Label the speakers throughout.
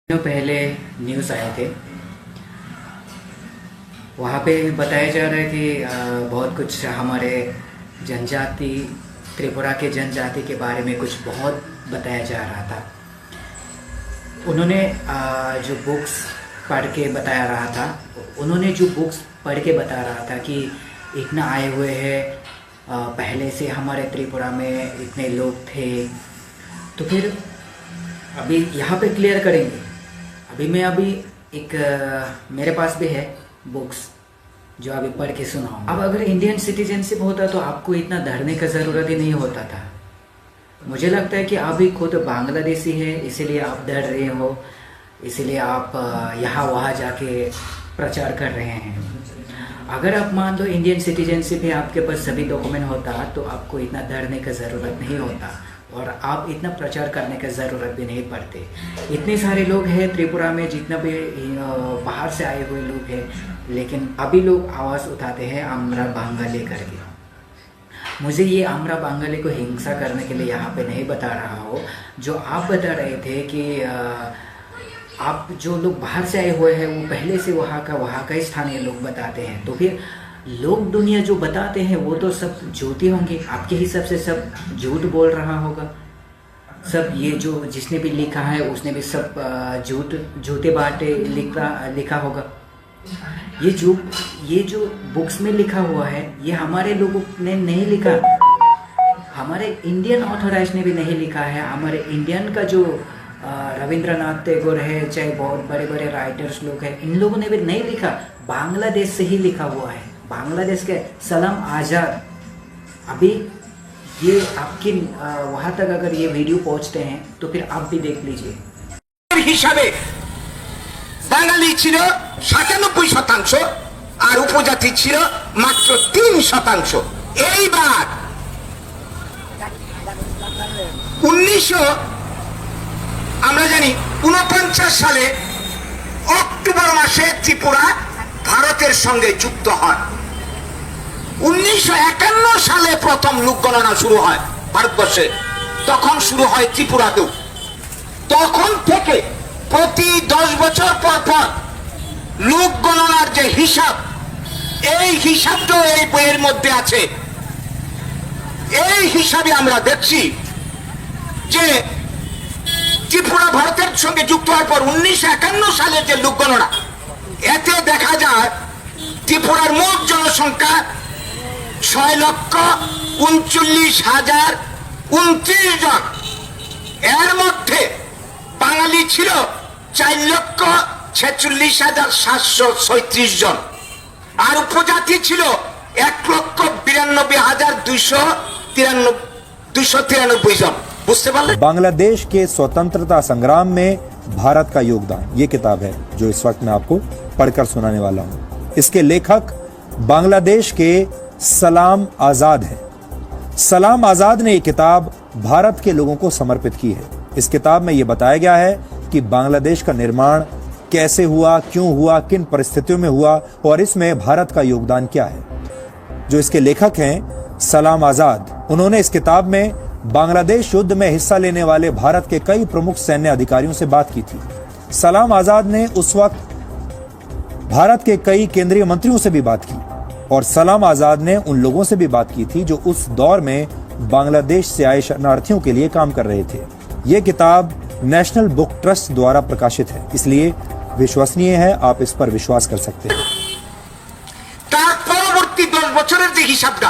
Speaker 1: दिनों पहले न्यूज़ आए थे। वहाँ पे बताया जा रहा है कि बहुत कुछ हमारे जनजाति त्रिपुरा के जनजाति के बारे में कुछ बहुत बताया जा रहा था। उन्होंने जो बुक्स पढ़ के बता रहा था कि इतना आए हुए हैं, पहले से हमारे त्रिपुरा में इतने लोग थे। तो फिर अभी यहाँ पे क्लियर करेंगे। अभी एक मेरे पास भी है बुक्स जो अभी पढ़ के सुनाऊँ। अब अगर इंडियन सिटीजनशिप होता तो आपको इतना डरने का ज़रूरत ही नहीं होता था। मुझे लगता है कि आप भी खुद बांग्लादेशी है, इसीलिए आप डर रहे हो, इसीलिए आप यहाँ वहाँ जाके प्रचार कर रहे हैं। अगर आप मान लो इंडियन सिटीजनशिप है, आपके पास सभी डॉक्यूमेंट होता तो आपको इतना डरने का ज़रूरत नहीं होता और आप इतना प्रचार करने का ज़रूरत भी नहीं पड़ते। इतने सारे लोग हैं त्रिपुरा में, जितना भी बाहर से आए हुए लोग हैं, लेकिन अभी लोग आवाज़ उठाते हैं आम्रा बांगाली करके। मुझे ये आम्रा बांगाली को हिंसा करने के लिए यहाँ पे नहीं बता रहा हो। जो आप बता रहे थे कि आप जो लोग बाहर से आए हुए हैं वो पहले से वहाँ का ही स्थानीय लोग बताते हैं, तो फिर लोग दुनिया जो बताते हैं वो तो सब झूठे होंगे। आपके हिसाब से सब झूठ बोल रहा होगा। सब ये जो जिसने भी लिखा है उसने भी सब झूठे बातें लिखा होगा। ये जो बुक्स में लिखा हुआ है ये हमारे लोगों ने नहीं लिखा, हमारे इंडियन ऑथराइज ने भी नहीं लिखा है। हमारे इंडियन का जो रविंद्रनाथ टैगोर है, चाहे बहुत बड़े बड़े राइटर्स लोग हैं, इन लोगों ने भी नहीं लिखा। बांग्लादेश से ही लिखा हुआ है, बांग्लादेश के सलाम आज़ाद। अभी ये आपकी वहाँ तक अगर ये वीडियो पहुँचते हैं तो फिर आप भी देख लीजिए।
Speaker 2: हिसाबे बांगाली ছিল 97% আর উপজাতি ছিল মাত্র 3%। এইবার 1900 আমরা জানি 49 সালে অক্টোবর মাসে ত্রিপুরা ভারতের সঙ্গে যুক্ত হয়। 1951 সালে প্রথম লোক গণনা শুরু হয় ভারতবর্ষে, তখন শুরু হয় ত্রিপুরাতেও। তখন থেকে প্রতি 10 বছর পর পর লোক গণনার যে হিসাব, এই হিসাবটাও এই বইয়ের মধ্যে আছে। এই হিসাবে আমরা দেখছি যে ত্রিপুরা ভারতের সঙ্গে যুক্ত হওয়ার পর 1951 সালের যে লোক গণনা, এতে দেখা যায় ত্রিপুরার মোট জনসংখ্যা 6,39,029 জন। এর মধ্যে বাঙালি ছিল 4,46,736 জন, আর উপজাতি ছিল 1,92,293 জন। বুঝতে পারলেন?
Speaker 3: बांग्लादेश के स्वतंत्रता संग्राम में भारत का योगदान, ये किताब है जो इस वक्त मैं आपको पढ़कर सुनाने वाला हूं। इसके लेखक बांग्लादेश के सलाम आजाद हैं। सलाम आजाद ने ये किताब भारत के लोगों को समर्पित की है। इस किताब में यह बताया गया है कि बांग्लादेश का निर्माण कैसे हुआ, क्यों हुआ, किन परिस्थितियों में हुआ और इसमें भारत का योगदान क्या है। जो इसके लेखक हैं सलाम आजाद, उन्होंने इस किताब में बांग्लादेश युद्ध में हिस्सा लेने वाले भारत के कई प्रमुख सैन्य अधिकारियों से बात की थी। सलाम आजाद ने उस वक्त भारत के कई केंद्रीय मंत्रियों से भी बात की और सलाम आजाद ने उन लोगों से भी बात की थी जो उस दौर में बांग्लादेश से आए शरणार्थियों के लिए काम कर रहे थे। ये किताब नेशनल बुक ट्रस्ट द्वारा प्रकाशित है, इसलिए विश्वसनीय है, आप इस पर विश्वास कर सकते हैं।
Speaker 2: পরবর্তী 10 বছরের যে হিসাবটা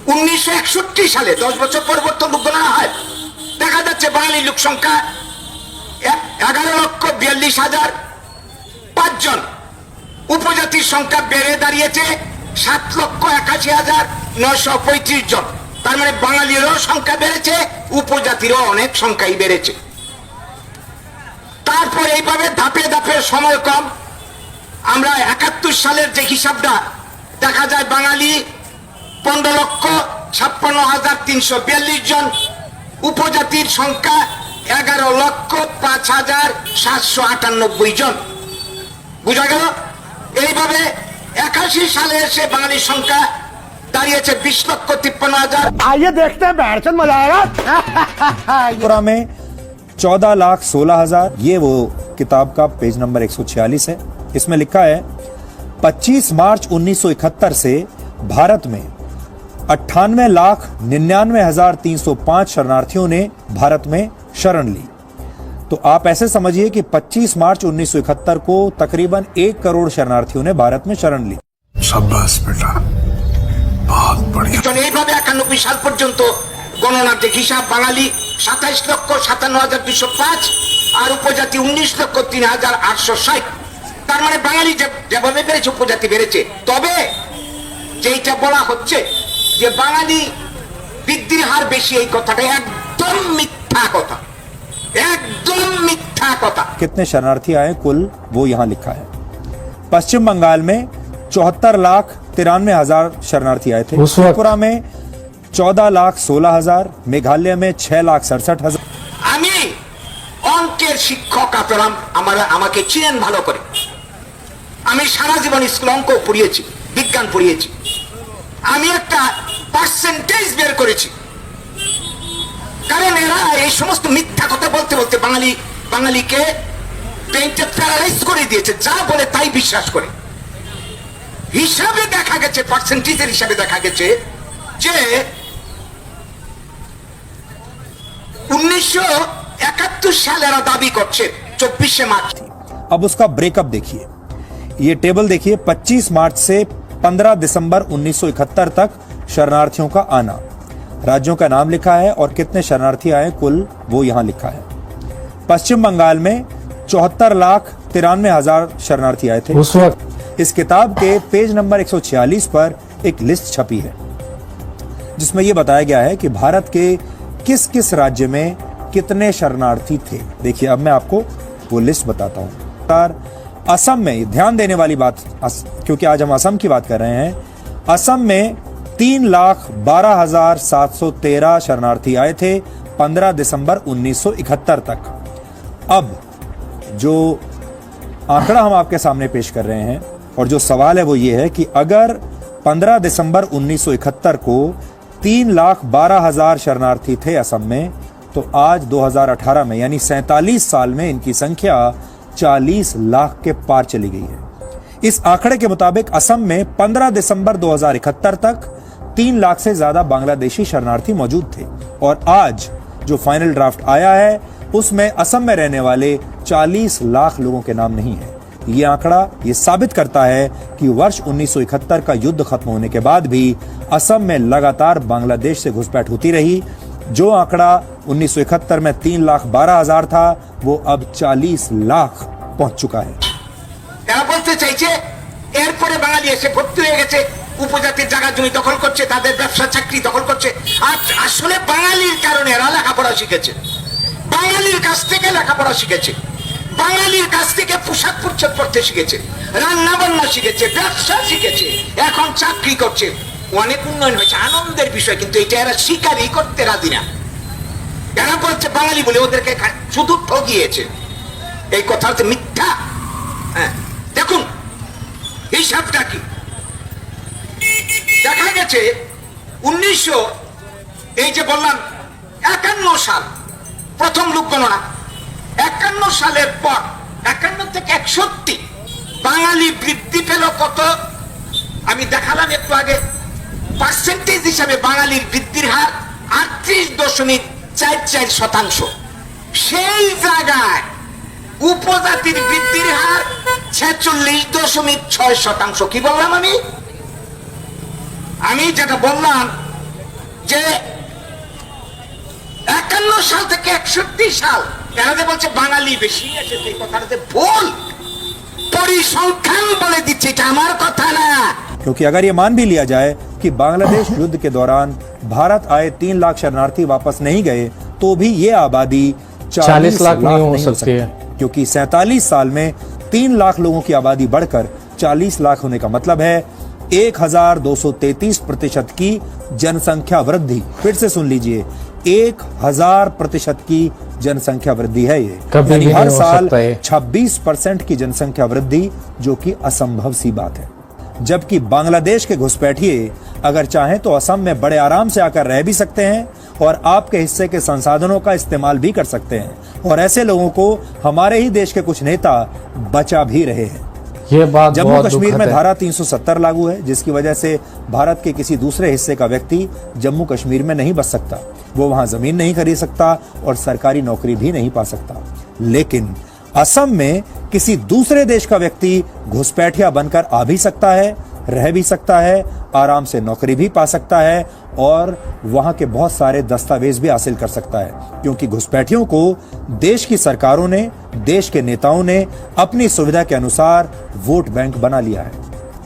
Speaker 2: 1961 সালে 10 বছর পরবর্তী লোক গণনা হয়, দেখা যাচ্ছে বাঙালি লোক সংখ্যা 11,42,005 জন। উপজাতির সংখ্যা বেড়ে দাঁড়িয়েছে 7,81,935 জন। তার মানে বাঙালিরও সংখ্যা বেড়েছে, উপজাতিরও অনেক সংখ্যাই বেড়েছে। তারপর এইভাবে ধাপে ধাপে সময় কম, আমরা 71 সালের যে হিসাবটা দেখা যায় বাঙালি 15,56,342 জন, উপজাতির সংখ্যা 11,05,798 জন। বুঝা গেল? এইভাবে 81 সালে এসে বাঙালির সংখ্যা दाঁড়িয়েছে 20,53,000।
Speaker 4: आइए देखते हैं, बैठ मजा आएगा।
Speaker 3: में 14,16,000 ये वो किताब का पेज नंबर 146 है। इसमें लिखा है 25 मार्च 1971 से भारत में 98,99,305 शरणार्थियों ने भारत में शरण ली। तो आप ऐसे समझिए कि 25 मार्च 1971 को तकरीबन 1 करोड़ शरणार्थियों ने भारत में शरण ली।
Speaker 4: शाबाश बेटा, बहुत बढ़िया।
Speaker 2: এইভাবে 91 সাল পর্যন্ত গণনার হিসাব বাঙালি 27,57,205 আর উপজাতি 19,03,860। তার মানে বাঙালি যেভাবে বেড়েছে উপজাতি বেড়েছে। তবে যেটা বলা হচ্ছে যে বাঙালি বৃদ্ধির হার বেশি, এই কথাটা একদম মিথ্যা কথা, एकदम मिथ्या कथा।
Speaker 3: कितने शरणार्थी आए कुल वो यहाँ लिखा है। पश्चिम बंगाल में 74,93,000 शरणार्थी आए थे। त्रिपुरा में 14,16,000, मेघालय में 6,67,000।
Speaker 2: আমি অঙ্কের শিক্ষক, আপনারা আমাকে চিনেন ভালো করে। আমি সারা জীবন স্কুল অঙ্ক পড়িয়েছি, বিজ্ঞান পড়িয়েছি। আমি একটা পার্সেন্টেজ বের করেছি, কারণ এরা এই সমস্ত মিথ্যা কথা বলতে বলতে বাঙালিকে ব্রেনটা প্যারালাইজ করে দিয়েছে, যা বলে তাই বিশ্বাস করে। হিসাবে দেখা গেছে, পার্সেন্টেজের হিসাবে দেখা গেছে যে 1971 সালে এরা দাবি করছে 24 मार्च।
Speaker 3: अब उसका ब्रेकअप देखिए, ये टेबल देखिए। 25 मार्च से 15 दिसंबर 1971 तक शरणार्थियों का आना, राज्यों का नाम लिखा है और कितने शरणार्थी आए कुल वो यहां लिखा है। पश्चिम बंगाल में 74,93,000 शरणार्थी आए थे उस वक्त। इस किताब के पेज नंबर 146 पर एक लिस्ट छपी है जिसमें यह बताया गया है कि भारत के किस किस राज्य में कितने शरणार्थी थे। देखिए अब मैं आपको वो लिस्ट बताता हूं। असम में, ध्यान देने वाली बात, क्योंकि आज हम असम की बात कर रहे हैं, असम में 3,12,713 शरणार्थी आए थे 15 दिसंबर 1971 तक। अब जो आंकड़ा हम आपके सामने पेश कर रहे हैं और जो सवाल है वो ये है कि अगर 15 दिसंबर 1971 को 3,12,000 शरणार्थी थे असम में, तो आज 2018 में यानी 47 साल में इनकी संख्या 40 लाख के पार चली गई है। इस आंकड़े के मुताबिक असम में 15 दिसंबर 2071 तक 3 लाख से ज्यादा बांग्लादेशी शरणार्थी मौजूद थे और आज जो फाइनल ड्राफ्ट आया है उसमें असम में रहने वाले 40 लाख लोगों के नाम नहीं है। ये आंकड़ा ये साबित करता है कि वर्ष 1971 का युद्ध खत्म होने के बाद भी असम में लगातार बांग्लादेश से घुसपैठ होती रही। जो आंकड़ा 1971 में 3,12,000 था वो अब 40 लाख पहुंच चुका है।
Speaker 2: এরা বলতে চাইছে এরপরে বাঙালি এসে ভর্তি হয়ে গেছে, উপজাতির জায়গা জমি দখল করছে, তাদের ব্যবসা চাকরি দখল করছে। আর আসলে বাঙালির কারণে এরা লেখাপড়া শিখেছে, বাঙালির কাছ থেকে লেখাপড়া শিখেছে, বাঙালির কাছ থেকে পোশাক পরিচ্ছদ পড়তে শিখেছে, রান্না বান্না শিখেছে, ব্যবসা শিখেছে, এখন চাকরি করছে। অনেক উন্নয়ন হয়েছে, আনন্দের বিষয়, কিন্তু এটা এরা স্বীকারই করতে রাজি না। এরা বলছে বাঙালি বলে ওদেরকে শুধু ঠগিয়েছে। এই কথা হচ্ছে মিথ্যা। হ্যাঁ, দেখুন হিসাবটা কি। দেখা গেছে 1951 সাল প্রথম লোক গণনা। 51 সালের পর 51 থেকে 61 বাঙালি বৃদ্ধি পেল কত আমি দেখালাম একটু আগে। পার্সেন্টেজ হিসাবে বাঙালির বৃদ্ধির হার 38.44%। সেই জায়গায় উপজাতির বৃদ্ধির হার 46.6%। কি বললাম আমি যেটা বললাম যে 51 সাল থেকে 61 সাল এরা যে বলছে বাঙালি বেশি আছে, এই কথাটা ভুল। পরিসংখ্যান বলে দিচ্ছে, এটা আমার কথা না।
Speaker 3: क्योंकि अगर ये मान भी लिया जाए कि बांग्लादेश युद्ध के दौरान भारत आए 3 लाख शरणार्थी वापस नहीं गए, तो भी ये आबादी 40 लाख नहीं हो सकती है, क्योंकि 47 साल में 3 लाख लोगों की आबादी बढ़कर 40 लाख होने का मतलब है 1233% की जनसंख्या वृद्धि। फिर से सुन लीजिए, 1000% की जनसंख्या वृद्धि है ये, यानी हर साल 26% की जनसंख्या वृद्धि, जो कि असंभव सी बात है। जबकि बांग्लादेश के घुसपैठिए अगर चाहें तो असम में बड़े आराम से आकर रह भी सकते हैं और आपके हिस्से के संसाधनों का इस्तेमाल भी कर सकते हैं। और ऐसे लोगों को हमारे ही देश के कुछ नेता बचा भी रहे हैं।
Speaker 5: ये बात
Speaker 3: जम्मू
Speaker 5: बहुत
Speaker 3: कश्मीर
Speaker 5: दुखद
Speaker 3: में
Speaker 5: है।
Speaker 3: धारा 370 लागू है, जिसकी वजह से भारत के किसी दूसरे हिस्से का व्यक्ति जम्मू कश्मीर में नहीं बस सकता। वो वहां जमीन नहीं खरीद सकता और सरकारी नौकरी भी नहीं पा सकता। लेकिन असम में किसी दूसरे देश का व्यक्ति घुसपैठिया बनकर आ भी सकता है, रह भी सकता है, आराम से नौकरी भी पा सकता है और वहां के बहुत सारे दस्तावेज भी हासिल कर सकता है, क्योंकि घुसपैठियों को देश की सरकारों ने, देश के नेताओं ने अपनी सुविधा के अनुसार वोट बैंक बना लिया है।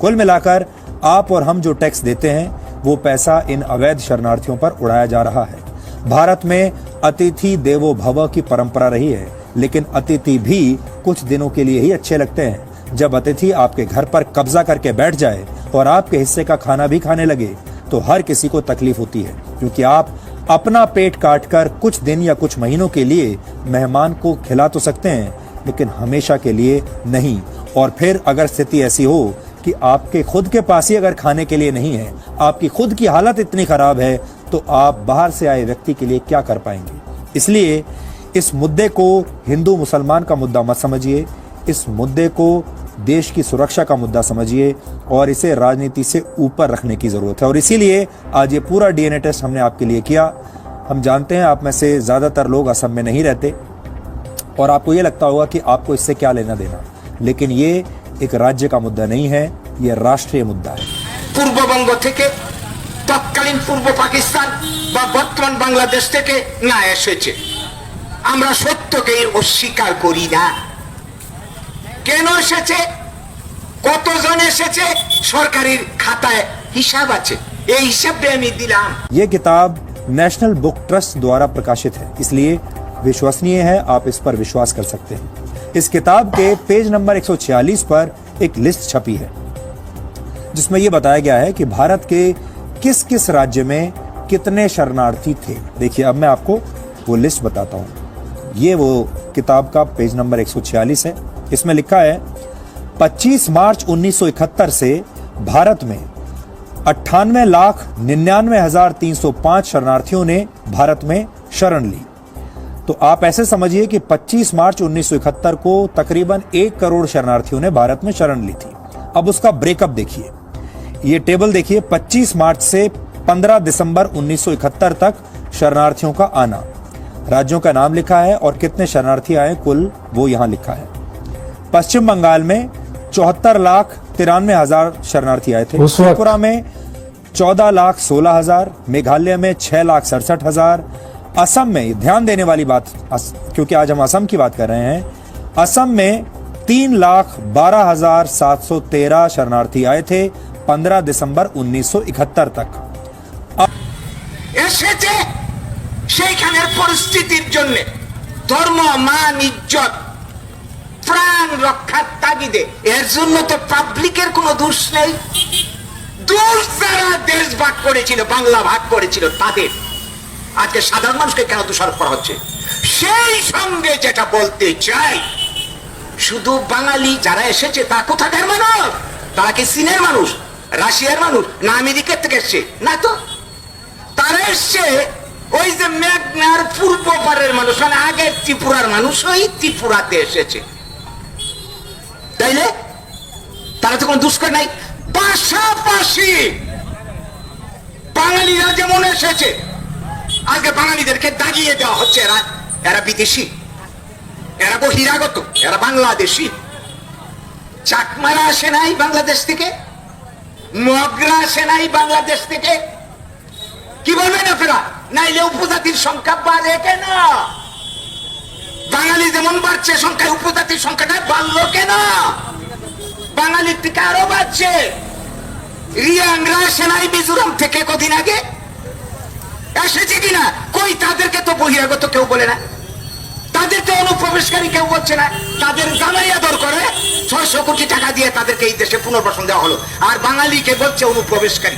Speaker 3: कुल मिलाकर आप और हम जो टैक्स देते हैं वो पैसा इन अवैध शरणार्थियों पर उड़ाया जा रहा है। भारत में अतिथि देवो भव की परंपरा रही है, लेकिन अतिथि भी कुछ दिनों के लिए ही अच्छे लगते हैं। जब अतिथि आपके घर पर कब्जा करके बैठ जाए और आपके हिस्से का खाना भी खाने लगे तो हर किसी को तकलीफ होती है, क्योंकि आप अपना पेट काटकर कुछ दिन या कुछ महीनों के लिए मेहमान को खिला तो सकते हैं, लेकिन हमेशा के लिए नहीं। और फिर अगर स्थिति ऐसी हो कि आपके खुद के पास ही अगर खाने के लिए नहीं है, आपकी खुद की हालत इतनी खराब है, तो आप बाहर से आए व्यक्ति के लिए क्या कर पाएंगे। इसलिए इस मुद्दे को हिंदू मुसलमान का मुद्दा मत समझिए, इस मुद्दे को देश की सुरक्षा का मुद्दा समझिए और इसे राजनीति से ऊपर रखने की जरूरत है। और इसीलिए आज ये पूरा डीएनए टेस्ट हमने आपके लिए किया। हम जानते हैं आप में से ज्यादातर लोग असम में नहीं रहते और आपको ये लगता होगा कि आपको इससे क्या लेना देना, लेकिन ये एक राज्य का मुद्दा नहीं है, ये राष्ट्रीय मुद्दा है।
Speaker 2: পূর্ববঙ্গ থেকে তৎকালীন পূর্ব পাকিস্তান বা বর্তমান বাংলাদেশ থেকে না এসেছে, আমরা সত্যকে অস্বীকার করি না। কেন এসেছে, কতজন এসেছে, সরকারের খাতায় হিসাব আছে, এই হিসাবটা আমি দিলাম।
Speaker 3: ये किताब नेशनल बुक ट्रस्ट द्वारा प्रकाशित है, इसलिए विश्वसनीय है, आप इस पर विश्वास कर सकते हैं। इस किताब के पेज नंबर 146 पर एक लिस्ट छपी है जिसमें यह बताया गया है कि भारत के किस किस राज्य में कितने शरणार्थी थे। देखिए अब मैं आपको वो लिस्ट बताता हूं। ये वो किताब का पेज नंबर 146 है। इसमें लिखा है 25 मार्च 1971 से भारत में 98,99,305 शरणार्थियों ने भारत में शरण ली। तो आप ऐसे समझिए कि 25 मार्च 1971 को तकरीबन 1 करोड़ शरणार्थियों ने भारत में शरण ली थी। अब उसका ब्रेकअप देखिए, ये टेबल देखिए। 25 मार्च से 15 दिसंबर 1971 तक शरणार्थियों का आना, राज्यों का नाम लिखा है और कितने शरणार्थी आए कुल वो यहां लिखा है। पश्चिम बंगाल में 74,93,000 शरणार्थी आए थे। त्रिपुरा में 14,16,000, मेघालय में 6,67,000, असम में, ध्यान देने वाली बात क्योंकि आज हम असम की बात कर रहे हैं, असम में 3,12,713 शरणार्थी आए थे 15 दिसंबर 1971 तक।
Speaker 2: এসেছে সেইখানের পরিস্থিতির জন্য ধর্ম, মান, ইজ্জত, প্রাণ রক্ষার তাগিদে। এর জন্য তো পাবলিকের কোনো দোষ নেই। দোষ যারা দেশ ভাগ করেছিল, বাংলা ভাগ করেছিল তাদের। আজকে সাধারণ মানুষকে কেন দোষারোপ করা হচ্ছে? সেই সঙ্গে যেটা বলতে চাই, শুধু বাঙালি যারা এসেছে তা কোথাকার মানুষ? তারা কি চীনের মানুষ, রাশিয়ার মানুষ, না আমেরিকার থেকে এসছে? না তো, তারা এসছে ওই যে মেঘনার পূর্ব পারের মানুষ, মানে আগের ত্রিপুরার মানুষ, ওই ত্রিপুরাতে এসেছে। তাইলে তারা তো কোনো দুষ্কর নাই। পাশাপাশি বাঙালিরা যেমন এসেছে, আজকে বাঙালিদেরকে দাগিয়ে দেওয়া হচ্ছে এরা এরা বিদেশি, এরা বহিরাগত, এরা বাংলাদেশি। চাকমারা আসে নাই বাংলাদেশ থেকে, মগরা আসে নাই বাংলাদেশ থেকে। কি বলবেন আপনারা? নাইলে উপজাতির সংখ্যা বাড়ে কেন? বাঙালি যেমন বাড়ছে সংখ্যায়, উপজাতির সংখ্যাটা বাড়লো কেন? বাঙালির থেকে আরো বাড়ছে। রিয়াংরা আসে নাই মিজোরাম থেকে কদিন আগে? এসেছে কিনা? কই, তাদেরকে তো বহিরাগত কেউ বলে না, তাদেরকে অনুপ্রবেশকারী কেউ বলছে না। তাদের জামাই আদর করে 600 কোটি টাকা দিয়ে তাদেরকে এই দেশে পুনর্বাসন দেওয়া হলো, আর বাঙালিকে বলছে অনুপ্রবেশকারী,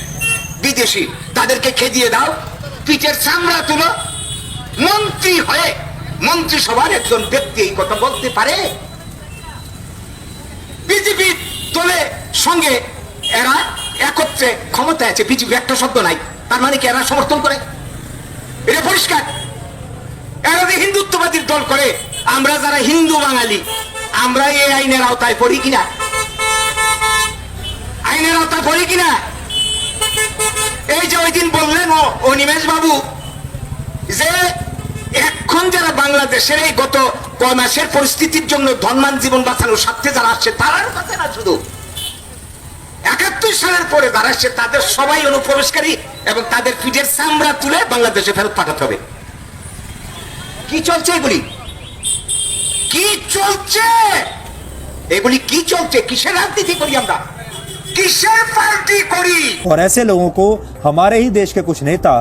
Speaker 2: বিদেশি। তাদেরকে খেদিয়ে দাও, পিঠের চামড়া তুলো। মন্ত্রী হয়ে, মন্ত্রিসভার একজন ব্যক্তি এই কথা বলতে পারে? বিজেপি দলের সঙ্গে এরা একত্রে ক্ষমতায় আছে, বিজেপি একটা শব্দ নাই, তার মানে কি এরা সমর্থন করে? এটা পরিষ্কার। এরা যে হিন্দুত্ববাদীর দল করে, আমরা যারা হিন্দু বাঙালি আমরা এই আইনের আওতায় পড়ি কিনা? আইনের আওতায় পড়ি কিনা? এই যে ওই দিন বললেন ও নিমেষ বাবু যে এখন যারা বাংলাদেশের এই গত কয় মাসের পরিস্থিতির জন্য ধনমান জীবন বাঁচানোর স্বার্থে যারা আসছে তারার কথা না, শুধু 71 সালের পরে যারা আসছে তাদের সবাই অনুপ্রবেশকারী এবং তাদের পিঠের চামড়া তুলে বাংলাদেশে ফেরত পাঠাতে হবে। কি চলছে এগুলি? কি চলছে এগুলি? কি চলছে? কিসের রাজনীতি করি আমরা? किसर पार्टी करी?
Speaker 3: और ऐसे लोगों को हमारे ही देश के कुछ नेता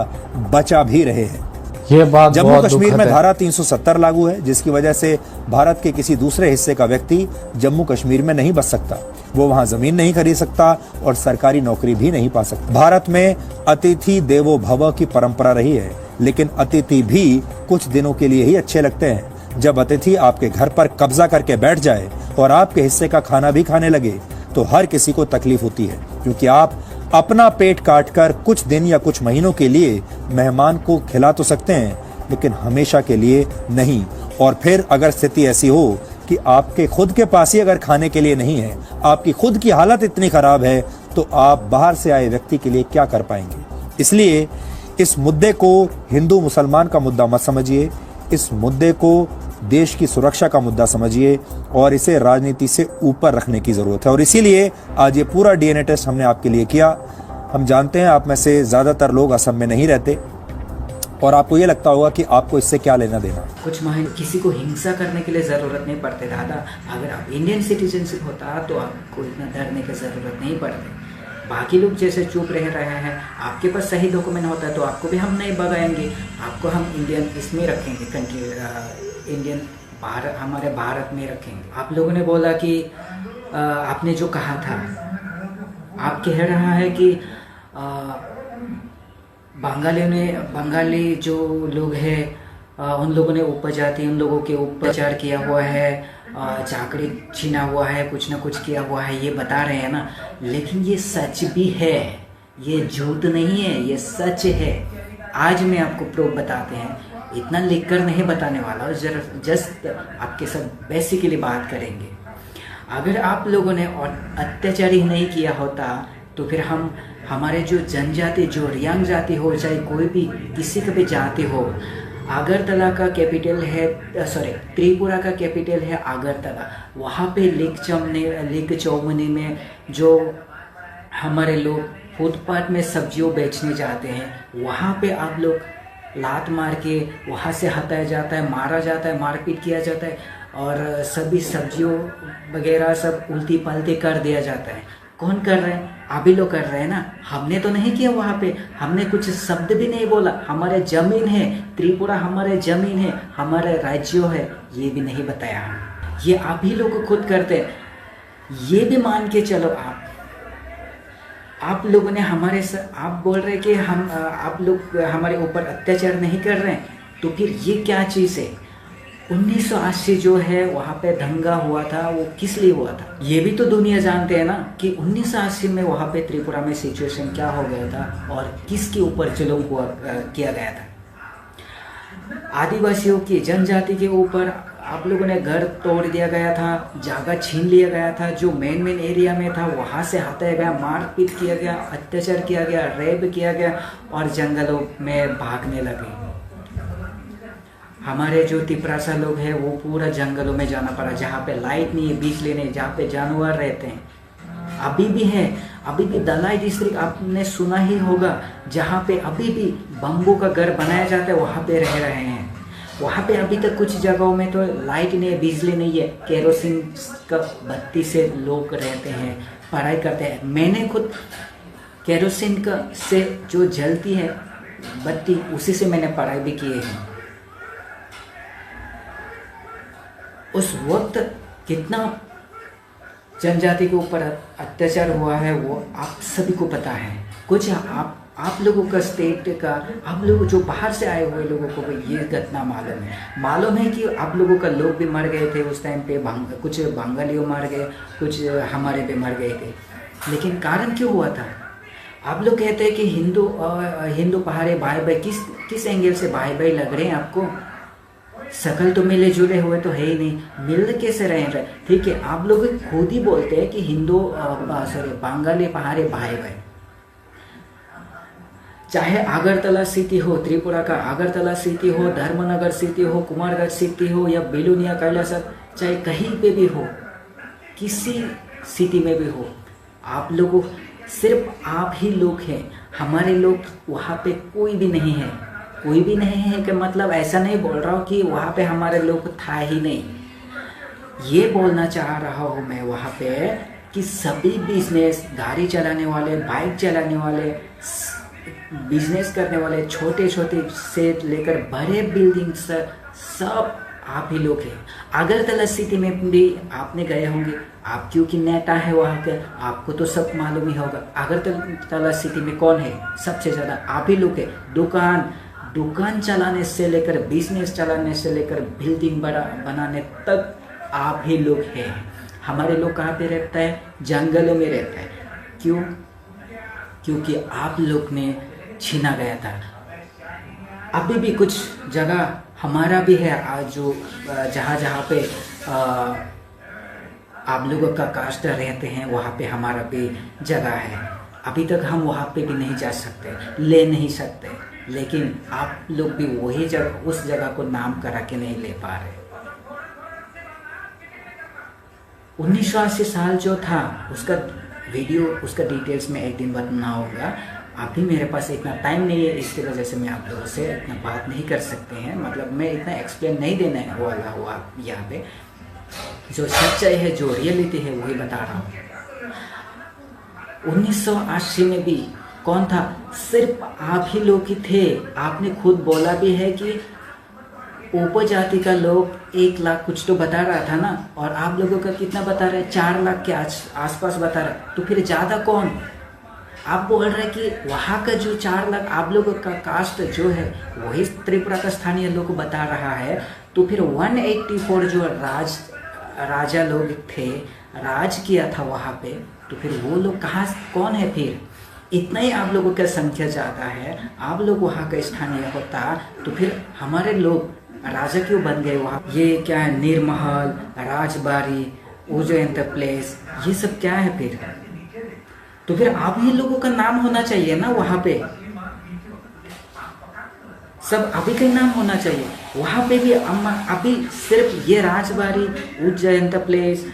Speaker 3: बचा भी रहे हैं।
Speaker 5: ये बात
Speaker 3: जम्मू
Speaker 5: बहुत
Speaker 3: कश्मीर
Speaker 5: दुखद
Speaker 3: में
Speaker 5: है।
Speaker 3: धारा 370 लागू है, जिसकी वजह से भारत के किसी दूसरे हिस्से का व्यक्ति जम्मू कश्मीर में नहीं बस सकता, वो वहां जमीन नहीं खरीद सकता और सरकारी नौकरी भी नहीं पा सकता। भारत में अतिथि देवो भव की परंपरा रही है, लेकिन अतिथि भी कुछ दिनों के लिए ही अच्छे लगते हैं। जब अतिथि आपके घर पर कब्जा करके बैठ जाए और आपके हिस्से का खाना भी खाने लगे तो हर किसी को तकलीफ होती है, क्योंकि आप अपना पेट काटकर कुछ दिन या कुछ महीनों के लिए मेहमान को खिला तो सकते हैं, लेकिन हमेशा के लिए नहीं। और फिर अगर स्थिति ऐसी हो कि आपके खुद के पास ही अगर खाने के लिए नहीं है, आपकी खुद की हालत इतनी खराब है, तो आप बाहर से आए व्यक्ति के लिए क्या कर पाएंगे? इसलिए इस मुद्दे को हिंदू मुसलमान का मुद्दा मत समझिए, इस मुद्दे को देश की सुरक्षा का मुद्दा समझिए और इसे राजनीति से ऊपर रखने की जरूरत है। और इसीलिए आज ये पूरा डीएनए टेस्ट हमने आपके लिए किया। हम जानते हैं आप में से ज्यादातर लोग असम में नहीं रहते और आपको ये लगता होगा कि आपको इससे क्या लेना देना।
Speaker 1: कुछ महीने किसी को हिंसा करने के लिए ज़रूरत नहीं पड़ते दादा। अगर आप इंडियन सिटीजनशिप होता तो आपको इतना डरने की ज़रूरत नहीं पड़ती। बाकी लोग जैसे चुप रह रहे हैं, आपके पास सही डॉक्यूमेंट होता है तो आपको भी हम नहीं भगाएंगे, आपको हम इंडियन इसमें रखेंगे, कंट्री इंडियन भारत, हमारे भारत में रखेंगे। आप लोगों ने बोला कि आपने जो कहा था, आप कह रहा है कि बंगाली जो लोग हैं उन लोगों ने उपजाति उन लोगों के उपचार किया हुआ है, चाकरी छीना हुआ है, कुछ ना कुछ किया हुआ है, ये बता रहे हैं ना। लेकिन ये सच भी है, ये झूठ नहीं है, ये सच है। आज मैं आपको प्रूफ बताते हैं, इतना लिखकर नहीं बताने वाला, जस्ट आपके साथ बेसिकली बात करेंगे। अगर आप लोगों ने और अत्याचार ही नहीं किया होता तो फिर हमारे जो जनजाति, जो रियांग जाति हो, चाहे कोई भी किसी का भी जाति हो, अगरतला का कैपिटल है, त्रिपुरा का कैपिटल है अगरतला, वहाँ पे लेक चौमनी में जो हमारे लोग फुटपाथ में सब्जियों बेचने जाते हैं, वहाँ पे आप लोग लात मार के वहाँ से हटाया जाता है, मारा जाता है, मारपीट किया जाता है और सभी सब्जियों वगैरह सब उल्टी पलटी कर दिया जाता है। कौन कर रहे हैं? अभी लोग कर रहे हैं ना, हमने तो नहीं किया। वहाँ पे हमने कुछ शब्द भी नहीं बोला। हमारे ज़मीन है त्रिपुरा, हमारे ज़मीन है, हमारे राज्य है, ये भी नहीं बताया हम। ये आप ही लोग खुद करते हैं। ये भी मान के चलो, आप लोगों ने आप बोल रहे कि आप लोग हमारे ऊपर अत्याचार नहीं कर रहे हैं, तो फिर ये क्या चीज़ है? 1980 जो है वहाँ पे दंगा हुआ था, वो किस लिए हुआ था? ये भी तो दुनिया जानते हैं ना कि 1980 में वहाँ पे त्रिपुरा में सिचुएशन क्या हो गया था और किसके ऊपर जुल्म किया गया था। आदिवासियों की जनजाति के ऊपर आप लोगों ने घर तोड़ दिया गया था, जगह छीन लिया गया था, जो मेन एरिया में था वहाँ से हटाया गया, मारपीट किया गया, अत्याचार किया गया, रेप किया गया और जंगलों में भागने लगे। हमारे जो तिपरासा लोग हैं वो पूरा जंगलों में जाना पड़ा, जहाँ पे लाइट नहीं है, बिजली नहीं, जहाँ पे जानवर रहते हैं। अभी भी है, अभी भी दलाई डिस्ट्रिक्ट आपने सुना ही होगा, जहाँ पे अभी भी बम्बू का घर बनाया जाता है, वहाँ पे रह रहे हैं। वहाँ पे अभी तक कुछ जगहों में तो लाइट नहीं है, बिजली नहीं है, केरोसिन का बत्ती से लोग रहते हैं, पढ़ाई करते हैं। मैंने खुद केरोसिन का से जो जलती है बत्ती, उसी से मैंने पढ़ाई भी की है। उस वक्त कितना जनजाति के ऊपर अत्याचार हुआ है वो आप सभी को पता है। कुछ आप लोगों का स्टेट का, आप लोग जो बाहर से आए हुए लोगों को भी ये घटना मालूम है कि आप लोगों का लोग भी मर गए थे उस टाइम पे, कुछ बंगालियों मर गए, कुछ हमारे भी मर गए थे। लेकिन कारण क्यों हुआ था? आप लोग कहते हैं कि हिंदू पहाड़े भाई भाई, किस एंगल से भाई भाई लग रहे हैं आपको? शकल तो मिले जुले हुए तो है ही नहीं, मिल कैसे रहे? ठीक है, आप लोग खुद ही बोलते हैं कि बंगाली पहाड़े भाई भाई। चाहे अगरतला सिटी हो, त्रिपुरा का अगरतला सिटी हो, धर्मनगर सिटी हो, कुमारगढ़ सिटी हो या बिलोनिया कैलाश, चाहे कहीं पे भी हो, किसी सिटी में भी हो, आप लोगों सिर्फ आप ही लोग हैं। हमारे लोग वहाँ पे कोई भी नहीं है, कोई भी नहीं है कि मतलब ऐसा नहीं बोल रहा हूँ कि वहाँ पे हमारे लोग था ही नहीं। ये बोलना चाह रहा हूँ मैं वहाँ पे कि सभी बिजनेस, गाड़ी चलाने वाले, बाइक चलाने वाले, बिजनेस करने वाले, छोटे छोटे से लेकर बड़े बिल्डिंग सब आप ही लोग हैं। अगरतला सिटी में भी आपने गए होंगे, आप क्योंकि नेता है वहाँ के, आपको तो सब मालूम ही होगा। अगरतला सिटी में कौन है सबसे ज़्यादा? आप ही लोग हैं। दुकान चलाने से लेकर, बिजनेस चलाने से लेकर, बिल्डिंग बड़ा बनाने तक आप ही लोग हैं। हमारे लोग कहाँ पे रहता है? जंगलों में रहता है। क्यों? क्योंकि आप लोग ने छीना गया था। अभी भी कुछ जगह हमारा भी है, आज जो जहाँ पे आप लोगों का कास्ट रहते हैं वहाँ पे हमारा भी जगह है। अभी तक हम वहाँ पे भी नहीं जा सकते, ले नहीं सकते, लेकिन आप लोग भी वही जगह, उस जगह को नाम करा के नहीं ले पा रहे। 1980 साल जो था उसका वीडियो, उसका डिटेल्स में एक दिन बताना होगा। अभी मेरे पास इतना टाइम नहीं है, इसकी वजह से मैं आप लोगों से इतना बात नहीं कर सकते हैं। मतलब मैं इतना एक्सप्लेन नहीं देने वाला हुआ यहाँ पे। जो सच्चाई है, जो रियलिटी है, वही बता रहा हूँ। 1980 में भी कौन था? सिर्फ आप ही लोग ही थे। आपने खुद बोला भी है कि उपजाति का लोग 1 लाख कुछ तो बता रहा था ना, और आप लोगों का कितना बता रहे? 4 लाख के आसपास बता रहे। तो फिर ज़्यादा कौन? आप बोल रहे हैं कि वहाँ का जो 4 लाख आप लोगों का कास्ट जो है वही त्रिपुरा का स्थानीय लोग बता रहा है। तो फिर 184 जो राजा लोग थे, राज किया था वहाँ पे, तो फिर वो लोग कहाँ, कौन है फिर? इतना ही आप लोगों का संख्या ज़्यादा है, आप लोग वहाँ का स्थानीय होता तो फिर हमारे लोग राजा क्यों बन गए वहाँ? ये क्या है? निर्महल, राजबाड़ी, उजयंत प्लेस, ये सब क्या है फिर? तो फिर आप ही लोगों का नाम होना चाहिए ना वहाँ पे, सब अभी का नाम होना चाहिए। वहाँ पे भी अभी सिर्फ ये राजबाड़ी, उज्जैन प्लेस,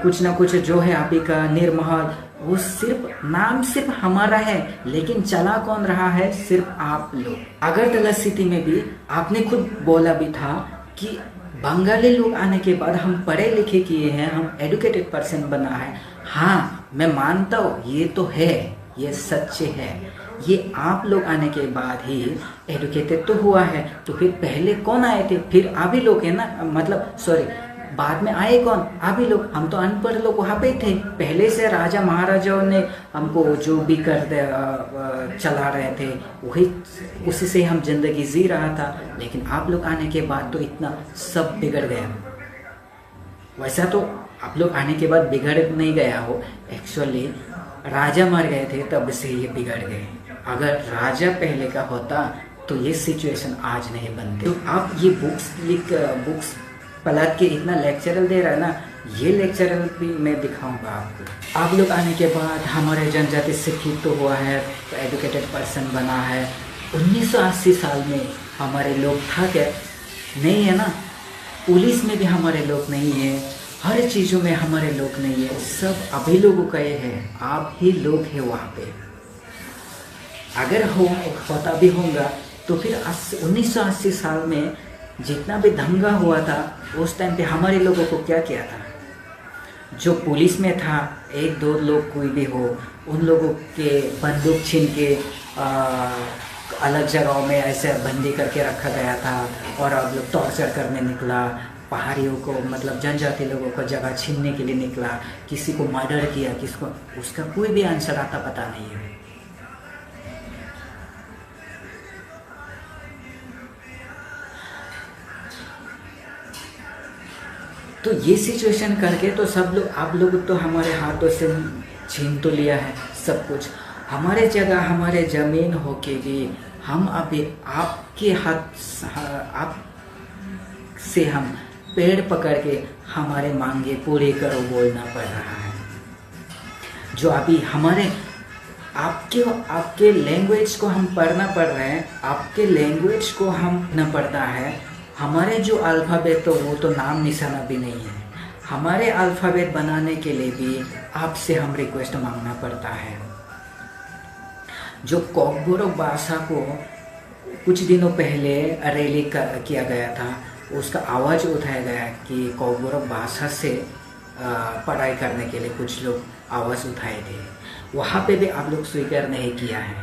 Speaker 1: कुछ ना कुछ जो है अभी का निर्महल, वो सिर्फ नाम सिर्फ हमारा है, लेकिन चला कौन रहा है? सिर्फ आप लोग। अगरतला सिटी में भी आपने खुद बोला भी था कि बंगाली लोग आने के बाद हम पढ़े लिखे किए हैं, हम एडुकेटेड पर्सन बना है। हाँ, मैं मानता हूँ, ये तो है, ये सच्चे है। ये आप लोग आने के बाद ही एडुकेटेड तो हुआ है। तो फिर पहले कौन आए थे? फिर आप ही लोग हैं ना, मतलब सॉरी, बाद में आए कौन? आप ही लोग। हम तो अनपढ़ लोग वहाँ पे थे पहले से। राजा महाराजाओं ने हमको जो भी चला रहे थे, वही उसी से हम जिंदगी जी रहा था। लेकिन आप लोग आने के बाद तो इतना सब बिगड़ गया। वैसा तो आप लोग आने के बाद बिगड़ नहीं गया हो, एक्चुअली राजा मर गए थे तब से ये बिगड़ गए। अगर राजा पहले का होता तो ये सिचुएशन आज नहीं बनती। तो आप ये बुक्स पलट के इतना लेक्चरल दे रहा है ना, ये लेक्चरल भी मैं दिखाऊंगा आपको। आप लोग आने के बाद हमारे जनजाति शिक्षित तो हुआ है, तो एडुकेटेड पर्सन बना है। 1980 साल में हमारे लोग था क्या? नहीं है ना। पुलिस में भी हमारे लोग नहीं है, हर चीज़ों में हमारे लोग नहीं है, सब अभी लोगों का ये है, आप ही लोग हैं वहाँ पे। अगर होता भी होगा तो फिर 1980 साल में जितना भी दंगा हुआ था उस टाइम पे हमारे लोगों को क्या किया था? जो पुलिस में था, 1-2 लोग कोई भी हो, उन लोगों के बंदूक छीन के अलग जगहों में ऐसे बंदी करके रखा गया था, और अब लोग टॉर्चर करने निकला, पहाड़ियों को, मतलब जनजाति लोगों को जगह छीनने के लिए निकला, किसी को मर्डर किया, किसको, उसका कोई भी आंसर आता पता नहीं है। तो ये सिचुएशन करके तो सब लोग, आप लोग तो हमारे हाथों से छीन तो लिया है सब कुछ, हमारे जगह हमारे ज़मीन हो के भी हम अभी आपके हाथ आप से हम पेड़ पकड़ के हमारे मांगे पूरे करो बोलना पड़ रहा है। जो अभी हमारे आपके लैंग्वेज को हम पढ़ना पड़ रहे हैं, आपके लैंग्वेज को हम पढ़ना पड़ता है। हमारे जो अल्फ़ाबेट तो वो तो नाम निशाना भी नहीं है, हमारे अल्फ़ाबेट बनाने के लिए भी आपसे हम रिक्वेस्ट मांगना पड़ता है। जो कॉकबोरोक भाषा को कुछ दिनों पहले रैली किया गया था, उसका आवाज़ उठाया गया कि कॉकबोरोक भाषा से पढ़ाई करने के लिए कुछ लोग आवाज़ उठाए थे, वहाँ पे भी आप लोग स्वीकार नहीं किया है।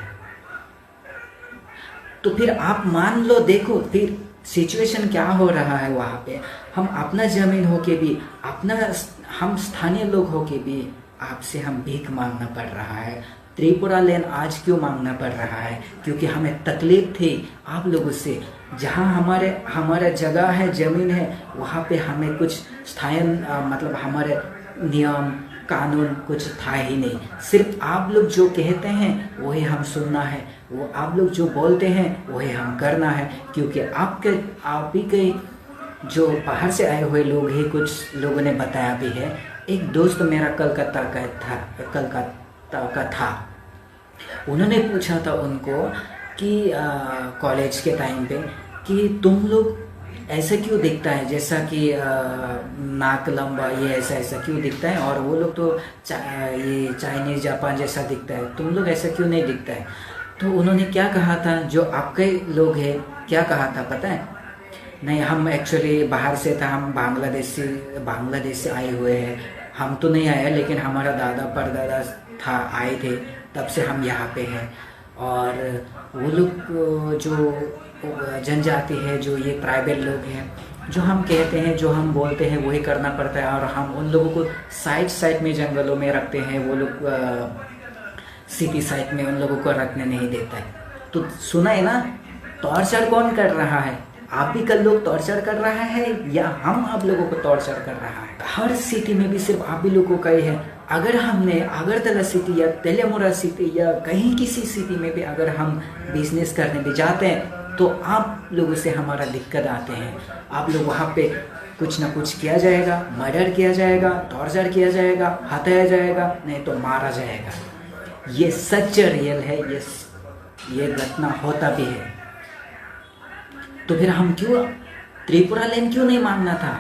Speaker 1: तो फिर आप मान लो, देखो फिर सिचुएशन क्या हो रहा है वहाँ पे। हम अपना ज़मीन हो के भी, हम स्थानीय लोग हो के भी आपसे हम भीख मांगना पड़ रहा है। त्रिपुरा लैंड आज क्यों मांगना पड़ रहा है? क्योंकि हमें तकलीफ थी आप लोगों से। जहाँ हमारा जगह है, ज़मीन है, वहाँ पे हमें कुछ स्थायी मतलब हमारे नियम कानून कुछ था ही नहीं। सिर्फ आप लोग जो कहते हैं वही हम सुनना है, वो आप लोग जो बोलते हैं वही हम करना है। क्योंकि आप ही के जो बाहर से आए हुए लोग हैं, कुछ लोगों ने बताया भी है। एक दोस्त मेरा कलकत्ता का था, उन्होंने पूछा था उनको कि कॉलेज के टाइम पे कि तुम लोग ऐसा क्यों दिखता है, जैसा कि नाक लंबा, ये ऐसा क्यों दिखता है, और वो लोग तो ये चाइनीज़ जापान जैसा दिखता है, तुम लोग ऐसा क्यों नहीं दिखता है? तो उन्होंने क्या कहा था, जो आपके लोग हैं क्या कहा था पता है? नहीं, हम एक्चुअली बाहर से था, हम बांग्लादेश से आए हुए हैं। हम तो नहीं आए, लेकिन हमारा दादा परदादा था, आए थे, तब से हम यहाँ पे हैं। और वो लोग जो जनजाति है, जो ये ट्राइबल लोग हैं, जो हम कहते हैं, जो हम बोलते हैं वही करना पड़ता है। और हम उन लोगों को साइड में जंगलों में रखते हैं, वो लोग सिटी साइड में उन लोगों को रखने नहीं देता है। तो सुना है ना, टॉर्चर कौन कर रहा है? आप भी कल लोग टॉर्चर कर रहा है या हम आप लोगों को टॉर्चर कर रहा है? हर सिटी में भी सिर्फ आप भी लोगों का ही है। अगर हमने अगरतला सिटी या तेलियामुरा सिटी या कहीं किसी सिटी में भी अगर हम बिजनेस करने भी जाते हैं, तो आप लोगों से हमारा दिक्कत आते हैं। आप लोग वहाँ पे कुछ ना कुछ किया जाएगा, मर्डर किया जाएगा, टॉर्चर किया जाएगा, हटाया जाएगा, नहीं तो मारा जाएगा। ये सच रियल है, ये घटना होता भी है। तो फिर हम क्यों त्रिपुरा लैंड क्यों नहीं मांगना था?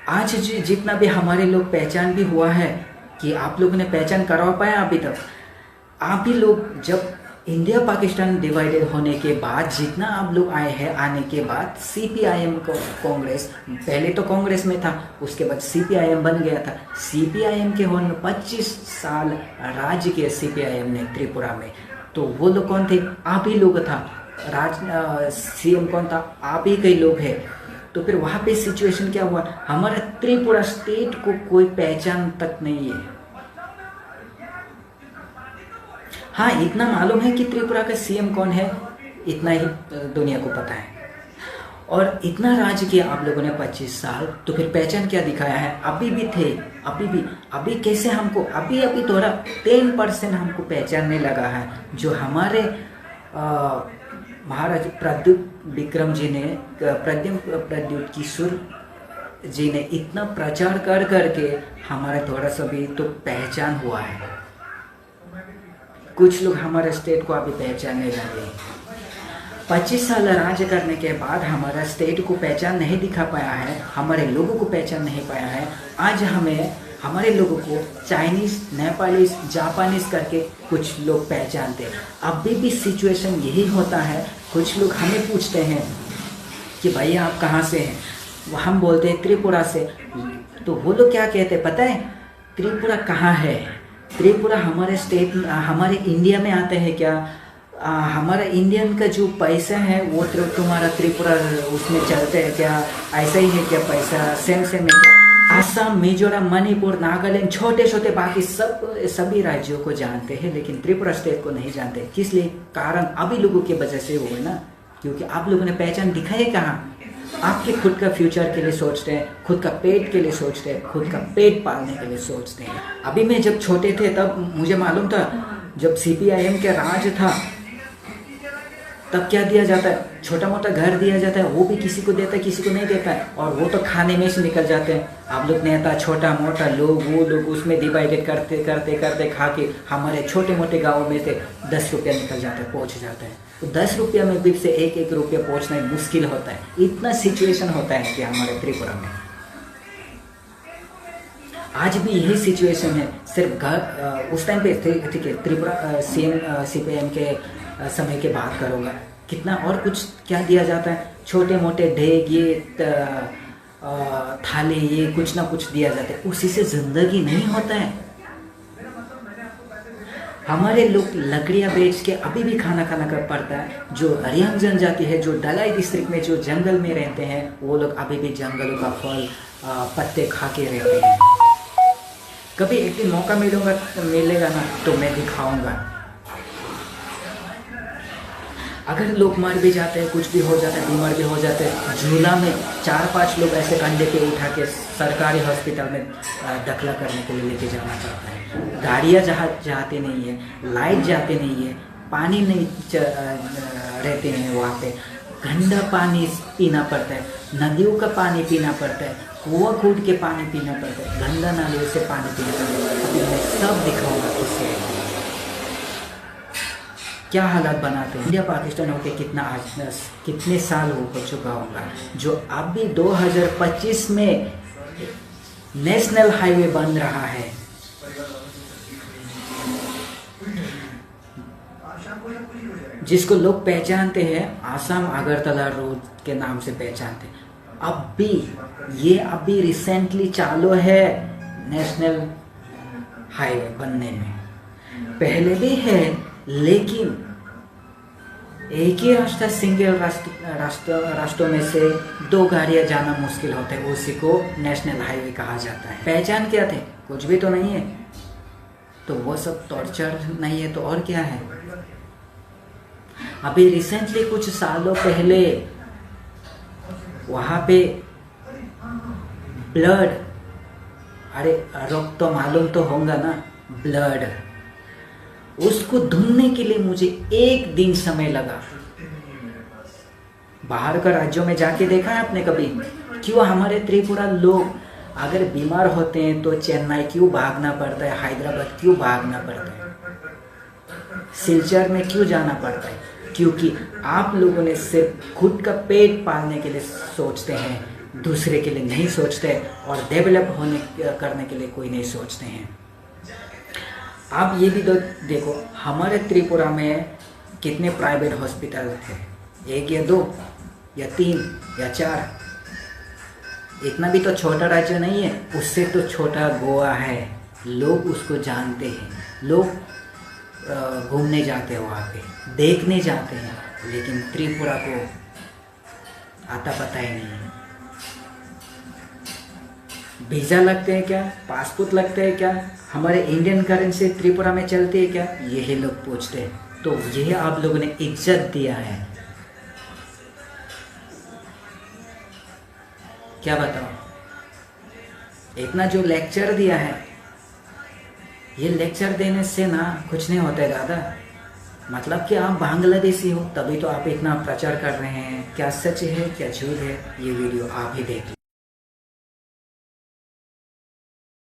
Speaker 1: आज जितना भी हमारे लोग पहचान भी हुआ है कि आप लोगों ने पहचान करवा पाया अभी तक। आप ही लोग जब इंडिया पाकिस्तान डिवाइडेड होने के बाद जितना आप लोग आए हैं, आने के बाद CPIM को कांग्रेस, पहले तो कांग्रेस में था, उसके बाद CPIM बन गया था। CPIM के होने 25 साल राज्य के CPIM ने त्रिपुरा में। तो वो लोग कौन थे? आप ही लोग था। CM कौन था? आप ही कई लोग हैं। तो फिर वहाँ पे सिचुएशन क्या हुआ? हमारा त्रिपुरा स्टेट को कोई पहचान तक नहीं है। हाँ, इतना मालूम है कि त्रिपुरा का CM कौन है, इतना ही दुनिया को पता है। और इतना राज्य किया आप लोगों ने 25 साल, तो फिर पहचान क्या दिखाया है? अभी भी थे, अभी कैसे हमको अभी थोड़ा 10% हमको पहचानने लगा है। जो हमारे महाराज प्रद्युत विक्रम जी ने, प्रद्युत किशोर जी ने इतना प्रचार कर करके हमारा थोड़ा सा भी तो पहचान हुआ है। कुछ लोग हमारे स्टेट को अभी पहचानने लगे। 25 साल राज्य करने के बाद हमारा स्टेट को पहचान नहीं दिखा पाया है, हमारे लोगों को पहचान नहीं पाया है। आज हमारे लोगों को चाइनीज़, नेपालीज, जापानीज करके कुछ लोग पहचानते। अभी भी सिचुएशन यही होता है। कुछ लोग हमें पूछते हैं कि भाई आप कहाँ से हैं? हम बोलते हैं त्रिपुरा से। तो वो लोग क्या कहते हैं पता है? त्रिपुरा कहाँ है? त्रिपुरा हमारे स्टेट, हमारे इंडिया में आते हैं क्या? हमारा इंडियन का जो पैसा है वो तुम्हारा त्रिपुरा उसमें चलते हैं क्या? ऐसा ही है क्या पैसा? सेम है क्या? आसाम, मिजोरम, मणिपुर, नागालैंड, छोटे बाकी सभी राज्यों को जानते हैं, लेकिन त्रिपुरा स्टेट को नहीं जानते। किस लिए? कारण अभी लोगों की वजह से वो है ना, क्योंकि आप लोगों ने पहचान दिखाई कहाँ? आपके खुद का फ्यूचर के लिए सोचते हैं, खुद का पेट के लिए सोचते हैं, खुद का पेट पालने के लिए सोचते हैं। अभी मैं जब छोटे थे तब मुझे मालूम था, जब CPIM के राज था तब क्या दिया जाता है, छोटा मोटा घर दिया जाता है, वो भी किसी को देता है किसी को नहीं देता है, और वो तो खाने में से निकल जाते हैं। आप लोग नेता छोटा मोटा लोग वो लोग उसमें डिवाइडेड करते करते करते खा के हमारे छोटे मोटे गाँव में से 10 रुपया निकल जाता है, पहुँच जाता है। तो 10 रुपया में भी से एक रुपया पहुँचना मुश्किल होता है। इतना सिचुएशन होता है कि हमारे त्रिपुरा में आज भी यही सिचुएशन है। सिर्फ घर उस टाइम पे ठीक है, त्रिपुरा CPIM के समय के बात करूँगा, कितना और कुछ क्या दिया जाता है, छोटे मोटे ढेग ये थाले ये कुछ ना कुछ दिया जाता है, उसी से जिंदगी नहीं होता है। हमारे लोग लकड़ियाँ बेच के अभी भी खाना का पड़ता है। जो हरियाणा जनजाति है, जो डलाई डिस्ट्रिक्ट में जो जंगल में रहते हैं, वो लोग अभी भी जंगलों का फल पत्ते खा के रहते हैं। कभी एक दिन मौका मिलेगा ना तो मैं दिखाऊंगा। अगर लोग मर भी जाते हैं, कुछ भी हो जाता है, बीमार भी हो जाते हैं, झूला में 4-5 लोग ऐसे कंधे पे उठा के सरकारी हॉस्पिटल में दाखिला करने के लिए लेके जाना पड़ता है। गाड़ियाँ जाते नहीं है, लाइट जाते नहीं है, पानी नहीं रहते हैं वहाँ पे, गंदा पानी पीना पड़ता है, नदियों का पानी पीना पड़ता है, कुआं कूद के पानी पीना पड़ता है, गंदा नालियों से पानी पीना पड़ता है। अभी मैं सब दिखाऊंगा किससे क्या हालात बनाते हैं। इंडिया पाकिस्तान होके कितने साल हो चुका होगा, जो अभी 2025 में नेशनल हाईवे बन रहा है। जिसको लोग पहचानते हैं आसाम अगरतला रोड के नाम से पहचानते हैं। अभी रिसेंटली चालू है नेशनल हाईवे बनने में, पहले भी है, लेकिन एक ही रास्ता सिंगल रास्तों में से 2 गाड़ियां जाना मुश्किल होता है, उसी को नेशनल हाईवे कहा जाता है। पहचान क्या थे, कुछ भी तो नहीं है, तो वो सब टॉर्चर नहीं है तो और क्या है। अभी रिसेंटली कुछ सालों पहले वहां पे ब्लड, अरे रक्त तो मालूम तो होगा ना, ब्लड, उसको ढूंढने के लिए मुझे 1 दिन समय लगा। बाहर का राज्यों में जाके देखा है आपने कभी, क्यों हमारे त्रिपुरा लोग अगर बीमार होते हैं तो चेन्नई क्यों भागना पड़ता है, हैदराबाद क्यों भागना पड़ता है, सिलचर में क्यों जाना पड़ता है? क्योंकि आप लोगों ने सिर्फ खुद का पेट पालने के लिए सोचते हैं, दूसरे के लिए नहीं सोचते, और डेवलप करने के लिए कोई नहीं सोचते हैं। आप ये भी देखो, हमारे त्रिपुरा में कितने प्राइवेट हॉस्पिटल थे, 1 या 2 या 3 या 4। इतना भी तो छोटा राज्य नहीं है, उससे तो छोटा गोवा है। लोग उसको जानते हैं, लोग घूमने जाते हैं वहाँ पे, देखने जाते हैं, लेकिन त्रिपुरा को आता पता ही नहीं है। वीज़ा लगते हैं क्या, पासपोर्ट लगते हैं क्या, हमारे इंडियन करेंसी त्रिपुरा में चलती है क्या, यही लोग पूछते हैं। तो यही आप लोगों ने इज्जत दिया है, क्या बताओ। इतना जो लेक्चर दिया है, ये लेक्चर देने से ना कुछ नहीं होता है दादा। मतलब कि आप बांग्लादेशी हो तभी तो आप इतना प्रचार कर रहे हैं। क्या सच है क्या झूठ है, ये वीडियो आप ही देख लीजिए।